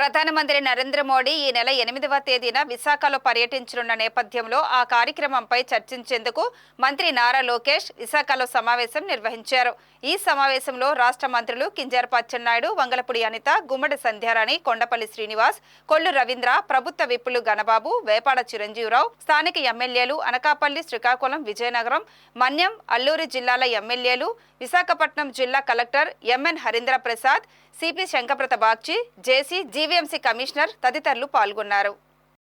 ప్రధానమంత్రి నరేంద్ర మోడీ ఈ నెల 8వ తేదీన విశాఖలో పర్యటించనున్న నేపథ్యంలో ఆ కార్యక్రమంపై చర్చించేందుకు మంత్రి నారా లోకేష్ విశాఖలో సమావేశం నిర్వహించారు. ఈ సమావేశంలో రాష్ట్ర మంత్రులు కింజరాపు అచ్చెన్నాయుడు, వంగలపూడి అనిత, గుమ్మడి సంధ్యారాణి, కొండపల్లి శ్రీనివాస్, కొల్లు రవీంద్ర, ప్రభుత్వ విప్పులు గణబాబు, వేపాడ చిరంజీవిరావు, స్థానిక ఎమ్మెల్యేలు అనకాపల్లి, శ్రీకాకుళం, విజయనగరం, మన్యం, అల్లూరి జిల్లాల ఎమ్మెల్యేలు, విశాఖపట్నం జిల్లా collector MN Harindra Prasad, CP Shankhabrata Bagchi, JC, GVMC commissioner తదితరులు పాల్గొన్నారు.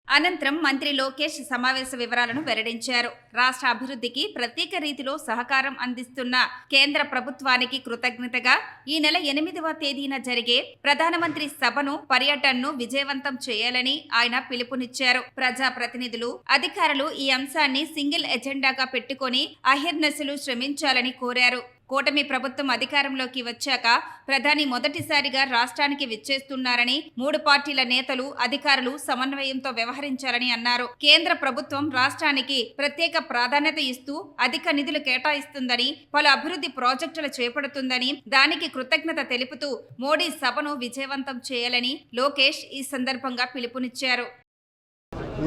అనంతరం మంత్రి లోకేష్ సమావేశ వివరాలను వెల్లడించారు. రాష్ట్ర అభివృద్ధికి ప్రత్యేక రీతిలో సహకారం అందిస్తున్న కేంద్ర ప్రభుత్వానికి కృతజ్ఞతగా ఈ నెల 8వ తేదీన జరిగే ప్రధానమంత్రి సభను పర్యటనను విజయవంతం చేయాలని ఆయన పిలుపునిచ్చారు. ప్రజాప్రతినిధులు, అధికారులు ఈ అంశాన్ని సింగిల్ ఎజెండాగా పెట్టుకొని అహర్నిశలు శ్రమించాలని కోరారు. కూటమి ప్రభుత్వం అధికారంలోకి వచ్చాక ప్రధాని మొదటిసారిగా రాష్ట్రానికి విచ్చేస్తున్నారని, 3 పార్టీల నేతలు, అధికారులు సమన్వయంతో వ్యవహరించాలని అన్నారు. కేంద్ర ప్రభుత్వం రాష్ట్రానికి ప్రత్యేక ప్రాధాన్యత ఇస్తూ అధిక నిధులు కేటాయిస్తుందని, పలు అభివృద్ధి ప్రాజెక్టులు చేపడుతుందని, దానికి కృతజ్ఞత తెలుపుతూ మోడీ సభను విజయవంతం చేయాలని లోకేష్ ఈ సందర్భంగా పిలుపునిచ్చారు.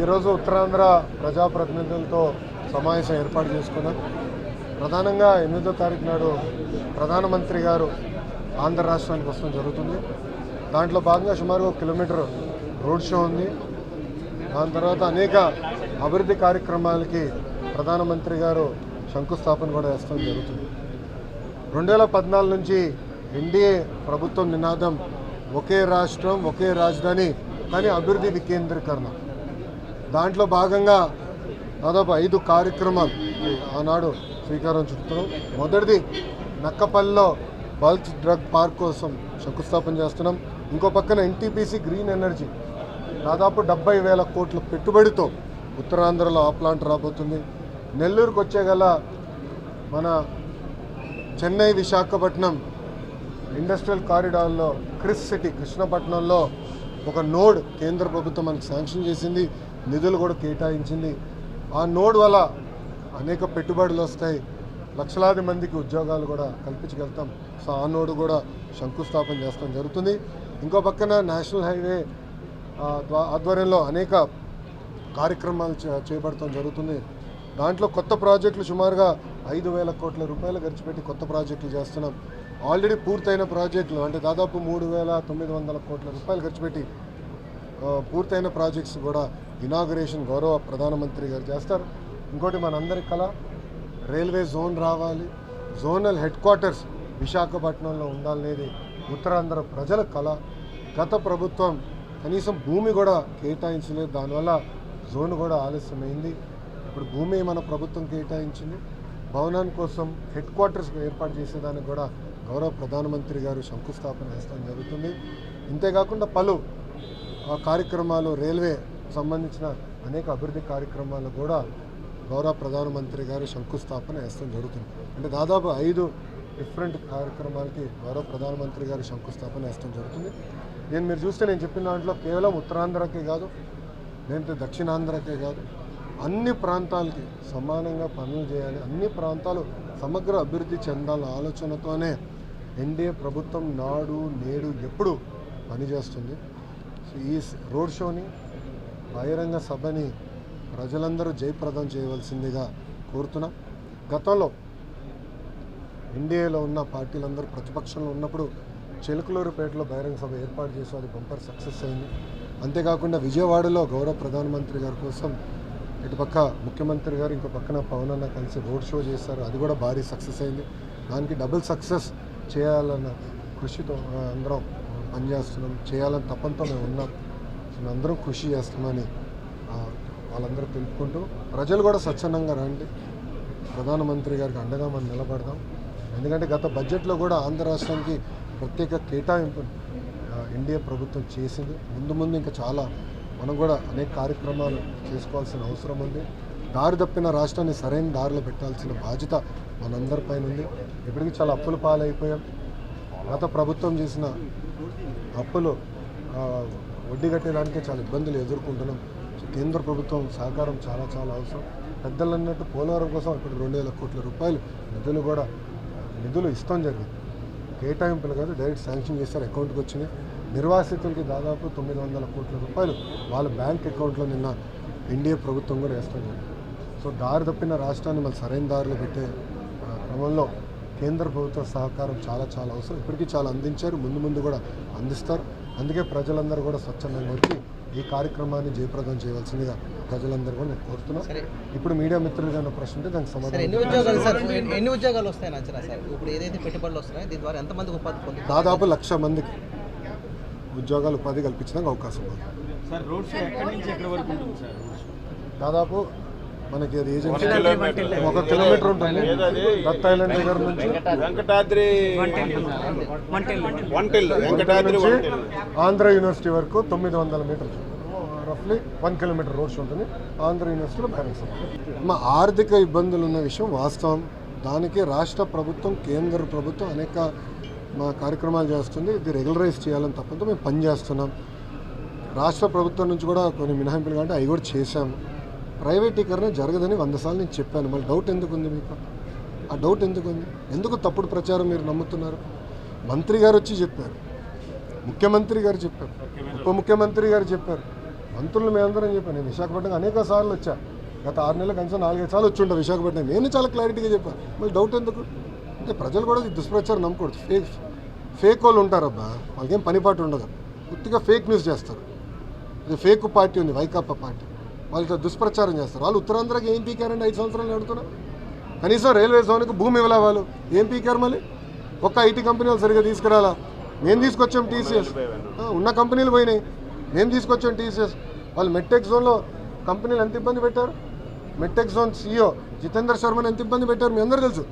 ఈరోజు ఉత్తరాంధ్ర ప్రజాప్రతినిధులతో సమావేశం ఏర్పాటు చేసుకున్నాం. ప్రధానంగా 8వ తారీఖు నాడు ప్రధానమంత్రి గారు ఆంధ్ర రాష్ట్రానికి వస్తడం జరుగుతుంది. దాంట్లో భాగంగా సుమారు 1 కిలోమీటర్ రోడ్ షో ఉంది. దాని తర్వాత అనేక అభివృద్ధి కార్యక్రమాలకి ప్రధానమంత్రి గారు శంకుస్థాపన కూడా వేస్తడం జరుగుతుంది. 2014 నుంచి ఎన్డీఏ ప్రభుత్వం నినాదం ఒకే రాష్ట్రం, ఒకే రాజధాని, కానీ అభివృద్ధి వికేంద్రీకరణ. దాంట్లో భాగంగా దాదాపు 5 కార్యక్రమాలు ఆనాడు శ్రీకారం చుడుతున్నాం. మొదటిది నక్కపల్లిలో బల్క్ డ్రగ్ పార్క్ కోసం శంకుస్థాపన చేస్తున్నాం. ఇంకో పక్కన ఎన్టీపీసీ గ్రీన్ ఎనర్జీ దాదాపు 70,000 కోట్ల పెట్టుబడితో ఉత్తరాంధ్రలో ఆ ప్లాంట్ రాబోతుంది. నెల్లూరుకు వచ్చే గల మన చెన్నై విశాఖపట్నం ఇండస్ట్రియల్ కారిడార్లో క్రిస్ సిటీ కృష్ణపట్నంలో ఒక నోడ్ కేంద్ర ప్రభుత్వం మనకు శాంక్షన్ చేసింది, నిధులు కూడా కేటాయించింది. ఆ నోడ్ వల్ల అనేక పెట్టుబడులు వస్తాయి, లక్షలాది మందికి ఉద్యోగాలు కూడా కల్పించగలుగుతాం. సో ఆ నోడు కూడా శంకుస్థాపన చేస్తాం జరుగుతుంది. ఇంకో పక్కన నేషనల్ హైవే ఆధ్వర్యంలో అనేక కార్యక్రమాలు చేపడతాం జరుగుతుంది. దాంట్లో కొత్త ప్రాజెక్టులు సుమారుగా 5,000 కోట్ల రూపాయలు ఖర్చు పెట్టి కొత్త ప్రాజెక్టులు చేస్తున్నాం. ఆల్రెడీ పూర్తయిన ప్రాజెక్టులు అంటే దాదాపు 3,900 కోట్ల రూపాయలు ఖర్చు పెట్టి పూర్తయిన ప్రాజెక్ట్స్ కూడా ఇనాగరేషన్ గౌరవ ప్రధానమంత్రి గారు చేస్తారు. ఇంకోటి మనందరి కళ రైల్వే జోన్ రావాలి, జోనల్ హెడ్ క్వార్టర్స్ విశాఖపట్నంలో ఉండాలనేది ఉత్తరాంధ్ర ప్రజల కళ. గత ప్రభుత్వం కనీసం భూమి కూడా కేటాయించలేదు, దానివల్ల జోన్ కూడా ఆలస్యమైంది. ఇప్పుడు భూమి మన ప్రభుత్వం కేటాయించింది. భవనాని కోసం హెడ్ క్వార్టర్స్ ఏర్పాటు చేసేదానికి కూడా గౌరవ ప్రధానమంత్రి గారు శంకుస్థాపన చేస్తాం జరుగుతుంది. ఇంతేకాకుండా పలు కార్యక్రమాలు రైల్వే సంబంధించిన అనేక అభివృద్ధి కార్యక్రమాలు కూడా గౌరవ ప్రధానమంత్రి గారు శంకుస్థాపన వేస్తాం జరుగుతుంది. అంటే దాదాపు 5 డిఫరెంట్ కార్యక్రమాలకి గౌరవ ప్రధానమంత్రి గారు శంకుస్థాపన వేస్తాం జరుగుతుంది. మీరు చూస్తే నేను చెప్పిన దాంట్లో కేవలం ఉత్తరాంధ్రకే కాదు, లేదంటే దక్షిణాంధ్రకే కాదు, అన్ని ప్రాంతాలకి సమానంగా పనులు చేయాలి, అన్ని ప్రాంతాలు సమగ్ర అభివృద్ధి చెందాలన్న ఆలోచనతోనే ఎన్డీఏ ప్రభుత్వం నాడు నేడు ఎప్పుడు పనిచేస్తుంది. ఈ రోడ్ షోని, బహిరంగ సభని ప్రజలందరూ జయప్రదం చేయవలసిందిగా కోరుతున్నాం. గతంలో ఎన్డీఏలో ఉన్న పార్టీలందరూ ప్రతిపక్షంలో ఉన్నప్పుడు చిలకలూరుపేటలో బహిరంగ సభ ఏర్పాటు చేసి అది బంపర్ సక్సెస్ అయింది. అంతేకాకుండా విజయవాడలో గౌరవ ప్రధానమంత్రి గారి కోసం ఇటుపక్క ముఖ్యమంత్రి గారు ఇంకో పక్కన పవన్ అన్న కలిసి రోడ్ షో చేశారు, అది కూడా భారీ సక్సెస్ అయింది. దానికి డబుల్ సక్సెస్ చేయాలన్న కృషితో అందరం పనిచేస్తున్నాం, చేయాలని తప్పంతో మేము ఉన్నాం. అందరం కృషి చేస్తామని వాళ్ళందరూ తెలుపుకుంటూ ప్రజలు కూడా స్వచ్ఛందంగా రండి, ప్రధానమంత్రి గారికి అండగా మనం నిలబడదాం. ఎందుకంటే గత బడ్జెట్లో కూడా ఆంధ్ర రాష్ట్రానికి ప్రత్యేక కేటాయింపు ఎన్డీఏ ప్రభుత్వం చేసింది. ముందు ఇంకా చాలా మనం కూడా అనేక కార్యక్రమాలు చేసుకోవాల్సిన అవసరం ఉంది. దారి తప్పిన రాష్ట్రాన్ని సరైన దారిలో పెట్టాల్సిన బాధ్యత మనందరిపైన ఉంది. ఇప్పటికీ చాలా అప్పుల పాలైపోయాం. గత ప్రభుత్వం చేసిన అప్పులు వడ్డీ కట్టేదానికే చాలా ఇబ్బందులు ఎదుర్కొంటున్నాం. కేంద్ర ప్రభుత్వం సహకారం చాలా అవసరం. పెద్దలు అన్నట్టు పోలవరం కోసం ఇప్పుడు 2,000 కోట్ల రూపాయలు నిధులు ఇస్తాం జరిగింది. కేటాయింపులు కాదు, డైరెక్ట్ శాంక్షన్ చేస్తారు, అకౌంట్కి వచ్చినాయి. నిర్వాసితులకి దాదాపు 900 కోట్ల రూపాయలు వాళ్ళ బ్యాంక్ అకౌంట్లో నిన్న ఎన్డీఏ ప్రభుత్వం కూడా వేస్తాం జరిగింది. సో దారి తప్పిన రాష్ట్రాన్ని మళ్ళీ సరైన దారిలో పెట్టే క్రమంలో కేంద్ర ప్రభుత్వ సహకారం చాలా చాలా అవసరం. ఇప్పటికీ చాలా అందించారు, ముందు కూడా అందిస్తారు. అందుకే ప్రజలందరూ కూడా స్వచ్ఛందంగా వచ్చి ఈ కార్యక్రమాన్ని జయప్రదం చేయవలసిందిగా ప్రజలందరూ కూడా నేను కోరుతున్నాను. ఇప్పుడు మీడియా మిత్రులుగా ఉన్న ప్రశ్న ఉంటే దానికి సమాధానం. ఎన్ని ఉద్యోగాలు వస్తాయని అంచనా సార్? ఇప్పుడు ఏదైతే పెట్టుబడులు వస్తున్నాయో దీని ద్వారా ఎంతమందికి ఉపాధి పొందుతారు? దాదాపు 1,00,000 మందికి ఉద్యోగాలు ఉపాధి కల్పించడానికి అవకాశం ఉంది. సార్ రోడ్ షో ఎక్కడి నుంచి ఎక్కడి వరకు ఉంటుంది సార్? దాదాపు మనకి అది ఏజెన్సీ 1 కిలోమీటర్ ఉంటుంది. దత్ ఐలాండ్ దగ్గర నుంచి వెంకటాద్రి నుంచి ఆంధ్ర యూనివర్సిటీ వరకు 900 మీటర్లు, రఫ్లీ 1 కిలోమీటర్ రోడ్స్ ఉంటుంది. ఆంధ్ర యూనివర్సిటీలో బ్యాలెన్స్. మా ఆర్థిక ఇబ్బందులు ఉన్న విషయం వాస్తవం. దానికి రాష్ట్ర ప్రభుత్వం, కేంద్ర ప్రభుత్వం అనేక మా కార్యక్రమాలు చేస్తుంది. ఇది రెగ్యులరైజ్ చేయాలని తప్పంతో మేము పనిచేస్తున్నాం. రాష్ట్ర ప్రభుత్వం నుంచి కూడా కొన్ని మినహాయింపులు కంటే అవి కూడా చేశాము. ప్రైవేటీకరణ జరగదని 100 సార్లు నేను చెప్పాను. మళ్ళీ డౌట్ ఎందుకు ఉంది మీకు? ఆ డౌట్ ఎందుకు ఉంది? ఎందుకు తప్పుడు ప్రచారం మీరు నమ్ముతున్నారు? మంత్రి గారు వచ్చి చెప్పారు, ముఖ్యమంత్రి గారు చెప్పారు, ఉప ముఖ్యమంత్రి గారు చెప్పారు, మంత్రులు మేమందరం చెప్పాను. నేను విశాఖపట్నం అనేక సార్లు వచ్చా. గత 6 నెలల కనీసం 4-5 సార్లు వచ్చి ఉంటా విశాఖపట్నం. నేను చాలా క్లారిటీగా చెప్పాను. మళ్ళీ డౌట్ ఎందుకు అంటే ప్రజలు కూడా ఈ దుష్ప్రచారం నమ్మకూడదు. ఫేక్ వాళ్ళు ఉంటారబ్బా, వాళ్ళకేం పనిపాటు ఉండదు. పూర్తిగా ఫేక్ న్యూస్ చేస్తారు. ఇది ఫేక్ పార్టీ ఉంది, వైకాపా పార్టీ. వాళ్ళతో దుష్ప్రచారం చేస్తారు. వాళ్ళు ఉత్తరాంధ్రకి ఏం పీకారండి? 5 సంవత్సరాలు అడుగుతున్నా. కనీసం రైల్వే జోన్కి భూమి ఇవ్వలే. వాళ్ళు ఏం పీకారు? మళ్ళీ ఒక్క ఐటీ కంపెనీలు సరిగ్గా తీసుకురాలా. మేము తీసుకొచ్చాం టీసీఎస్, ఉన్న కంపెనీలు పోయినాయి. మేము తీసుకొచ్చాం టీసీఎస్. వాళ్ళు మెట్టెక్ జోన్లో కంపెనీలు ఎంత ఇబ్బంది పెట్టారు? మెట్టెక్ జోన్ CEO జితేందర్ శర్మని ఎంత ఇబ్బంది పెట్టారు మీ అందరూ తెలుసు.